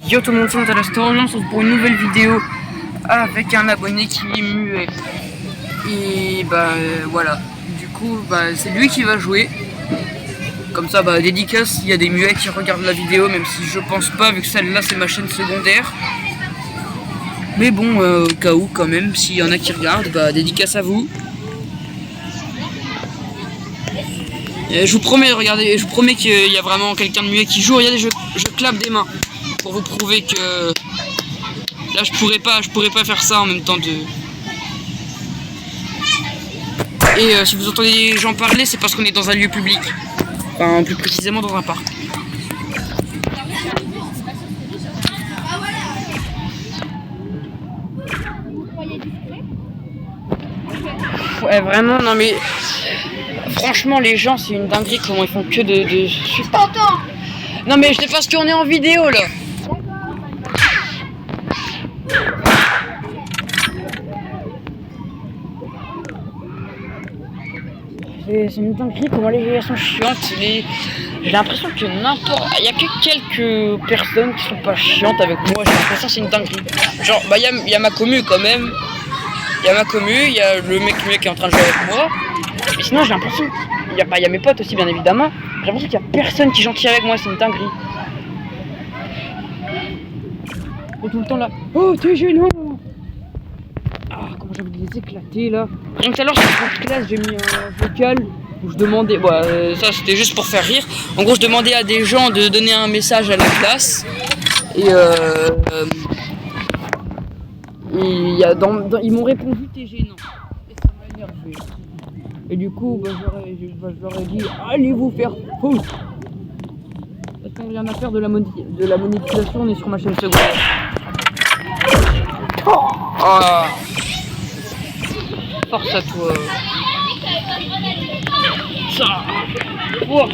Yo tout le monde, c'est Montalastor, on se retrouve pour une nouvelle vidéo avec un abonné qui est muet. Et voilà, du coup c'est lui qui va jouer. Comme ça dédicace, il y a des muets qui regardent la vidéo, même si je pense pas vu que celle-là c'est ma chaîne secondaire. Mais bon, au cas où quand même, s'il y en a qui regardent, dédicace à vous. Et je vous promets, regardez, je vous promets qu'il y a vraiment quelqu'un de muet qui joue. Regardez, je clappe des mains pour vous prouver que là je pourrais pas faire ça en même temps de. Et si vous entendez les gens parler, c'est parce qu'on est dans un lieu public, enfin plus précisément dans un parc. Ouais, vraiment, non mais franchement les gens c'est une dinguerie comment ils font que de... Je t'entends. Non mais c'est parce qu'on est en vidéo là. C'est une dinguerie comment les gens sont chiantes. J'ai l'impression que n'importe... Il y a que quelques personnes qui sont pas chiantes avec moi. J'ai l'impression que c'est une dinguerie. Genre il y a ma commu quand même. Il y a ma commu, il y a le mec qui est en train de jouer avec moi. Mais sinon j'ai l'impression... Il y a mes potes aussi bien évidemment. J'ai l'impression qu'il y a personne qui est gentil avec moi, c'est une dinguerie. Et tout le temps là. Oh t'es gênant. Ah comment j'ai envie de les éclater là. Rien que tout à l'heure sur cette classe j'ai mis un vocal où je demandais... ça c'était juste pour faire rire. En gros je demandais à des gens de donner un message à la classe. Et ils m'ont répondu t'es gênant. Et ça m'a énervé. Et du coup, je leur ai dit allez vous faire foutre. Parce qu'on vient à faire de la monétisation, on est sur ma chaîne secondaire. Oh. Force à toi. Ça. Oh.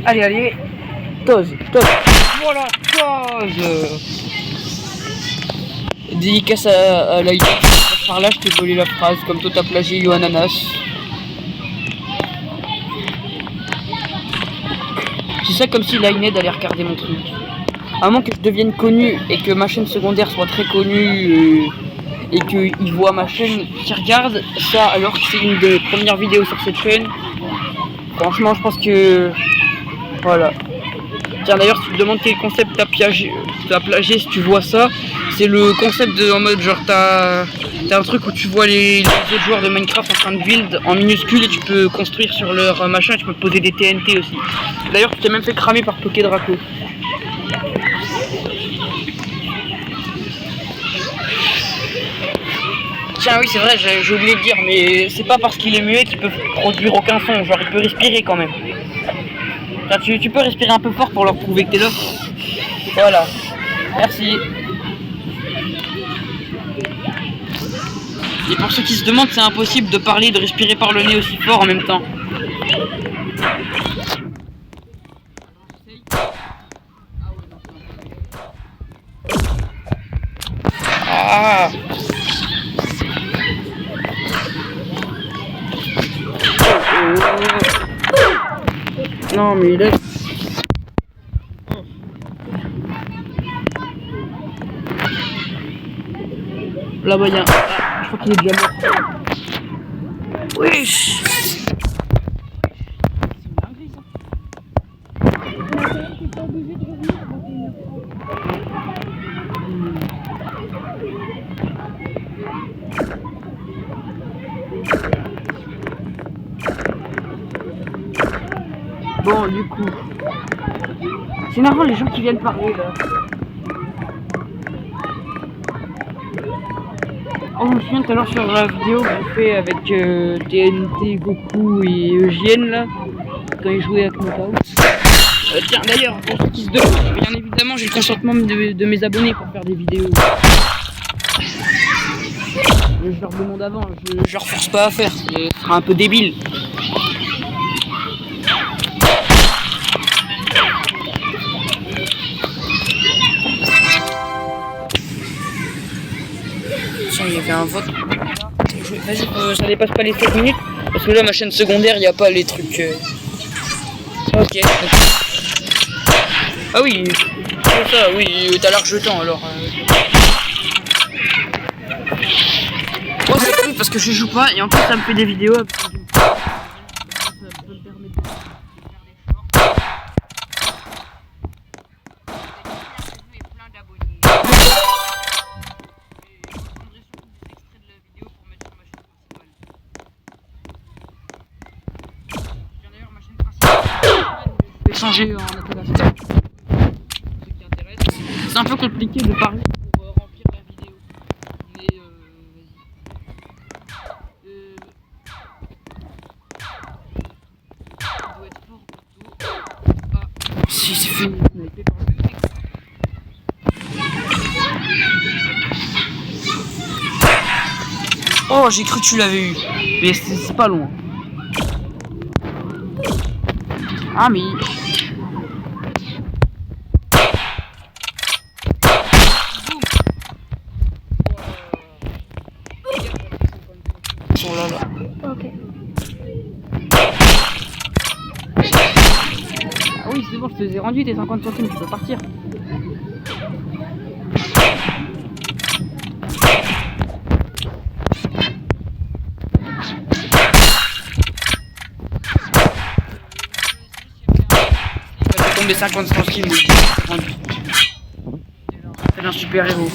Allez. Tose. Voilà, tose. Dédicace à la par là, je t'ai volé la phrase, comme toi t'as plagié Yo Ananas. C'est ça comme si Lained allait regarder mon truc. À moins que je devienne connu et que ma chaîne secondaire soit très connue et qu'il voit ma chaîne qui regarde ça alors que c'est une des premières vidéos sur cette chaîne. Franchement, je pense que... Voilà. Tiens d'ailleurs, si tu te demandes quel concept t'as plagié si tu vois ça, c'est le concept en mode genre t'as un truc où tu vois les autres joueurs de Minecraft en train de build en minuscule et tu peux construire sur leur machin et tu peux poser des TNT aussi. D'ailleurs tu t'es même fait cramer par Poké Draco. Tiens oui c'est vrai, j'ai oublié de dire, mais c'est pas parce qu'il est muet qu'il peut produire aucun son, genre il peut respirer quand même. Enfin, tu peux respirer un peu fort pour leur prouver que t'es là. Voilà, merci. Et pour ceux qui se demandent, c'est impossible de parler et de respirer par le nez aussi fort en même temps. Ah. Non mais là... Là-bas il y a... Ah, je crois qu'il est déjà mort. Wesh. Bon du coup... C'est marrant les gens qui viennent parler là. Oh, je me souviens tout à l'heure sur la vidéo que j'ai fait avec TNT, Goku et Eugène là, quand ils jouaient à Knockout. Tiens d'ailleurs, pour ceux qui se demandent, bien évidemment j'ai le consentement de mes abonnés pour faire des vidéos. Je leur demande avant, je leur force pas à faire, ce sera un peu débile. Tiens, il y avait un vote. Vas-y, ça dépasse pas les 7 minutes. Parce que là, ma chaîne secondaire, il n'y a pas les trucs. Ok. Ah oui, c'est ça, oui, t'as large temps alors. Moi c'est cool parce que je joue pas et en plus ça me fait des vidéos. Ça peut me permettre de faire des shorts. Et plein d'abonnés. Et je prendrai surtout des extraits de la vidéo pour mettre sur ma chaîne principale. D'ailleurs ma chaîne principale, je vais changer en appellation. C'est un peu compliqué de parler pour remplir la vidéo. Mais vas-y. Il doit être fort bientôt. Ah, si c'est fini. Oh, j'ai cru que tu l'avais eu. Mais c'est pas loin. Ah, mais. Oh là là. Ok. Ah oui, c'est bon, je te les ai rendus tes 50 centimes, tu peux partir. Il va tomber 50 centimes, rendu. C'est un super héros.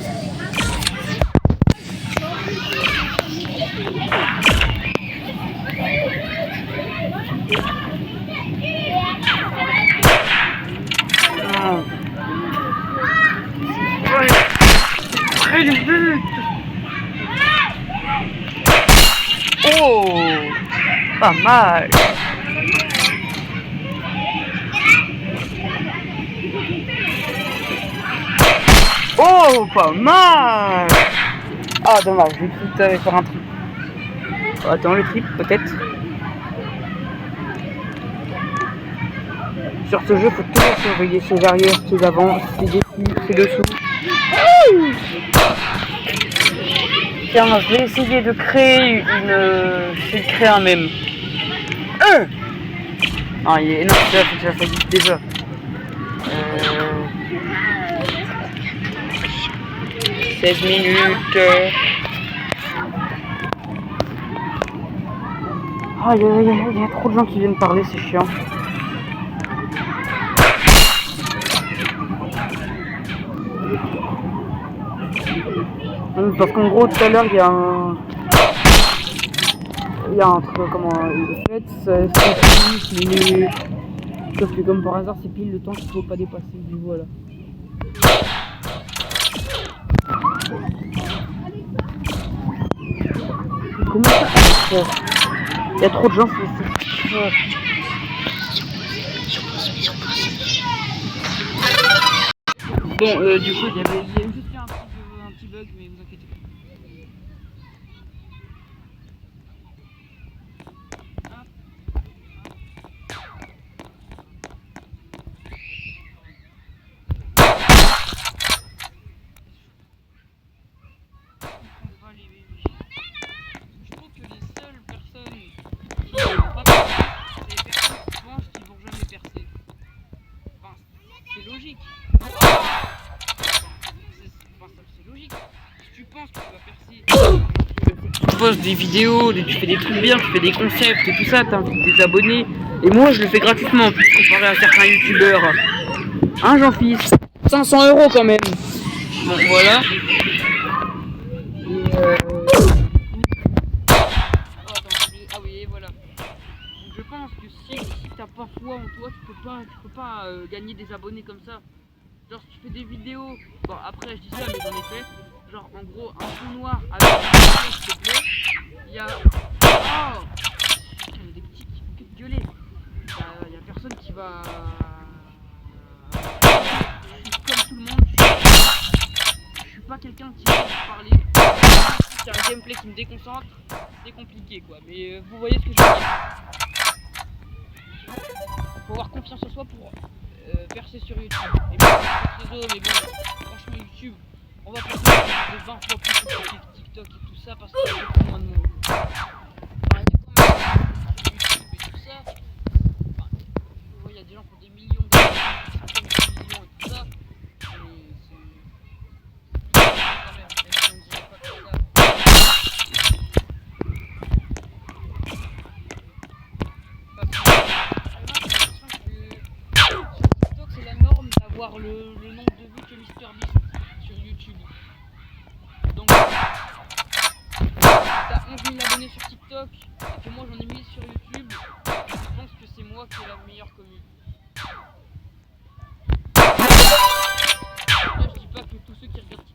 Oh, pas mal. Oh, pas mal. Ah, dommage, j'ai cru que t'allais faire un trip. Attends, le trip, peut-être. Sur ce jeu, faut toujours surveiller ses arrières, ses avant, ses dessus, ses dessous. Tiens, je vais essayer de créer je vais créer un mème. Ah, non, ça existe déjà. 16 minutes. Ah, il y a trop de gens qui viennent parler, c'est chiant. Parce qu'en gros, tout à l'heure, il y a un truc, comment, le fait, c'est 10 minutes. Sauf que comme par hasard, c'est pile le temps qu'il faut pas dépasser, du voilà. Comment ça? Il y a trop de gens, c'est... Bon, du coup, il y a juste eu un petit bug, mais vous inquiétez pas. Je trouve que les seules personnes qui ne vont pas percer, c'est les personnes qui pensent qu'ils vont jamais percer. Enfin, c'est logique. C'est logique. Si tu penses que tu vas percer, tu postes des vidéos, tu fais des trucs bien, tu fais des concepts et tout ça, t'invites des abonnés. Et moi, je le fais gratuitement en plus comparé à certains youtubeurs. Hein, Jean-Fils, 500 € quand même. Bon, voilà. Ah oui, voilà. Donc je pense que si t'as pas foi en toi, tu peux pas gagner des abonnés comme ça. Genre si tu fais des vidéos, bon après je dis ça mais j'en ai fait. Genre en gros un fond noir avec une vidéo s'il te plaît. Il y a... Oh putain, il y a des petits qui font que de gueuler. Il y a personne qui va... Comme tout le monde, je suis pas quelqu'un qui va parler. C'est un gameplay qui me déconcentre, c'est compliqué quoi, mais vous voyez ce que je veux dire. Faut avoir confiance en soi pour percer sur YouTube. Et puis sur les réseaux, mais bon, franchement YouTube, on va passer de 20 fois plus sur TikTok et tout ça parce qu'il y a beaucoup moins de monde. Par exemple, sur YouTube et tout ça, il y a des gens qui ont des millions de centaines de millions. avoir le nombre de vues que MrBeast sur YouTube. Donc t'as 11 000 abonnés sur TikTok et que moi j'en ai 1000 sur YouTube, je pense que c'est moi qui ai la meilleure commune. Là je dis pas que tous ceux qui regardent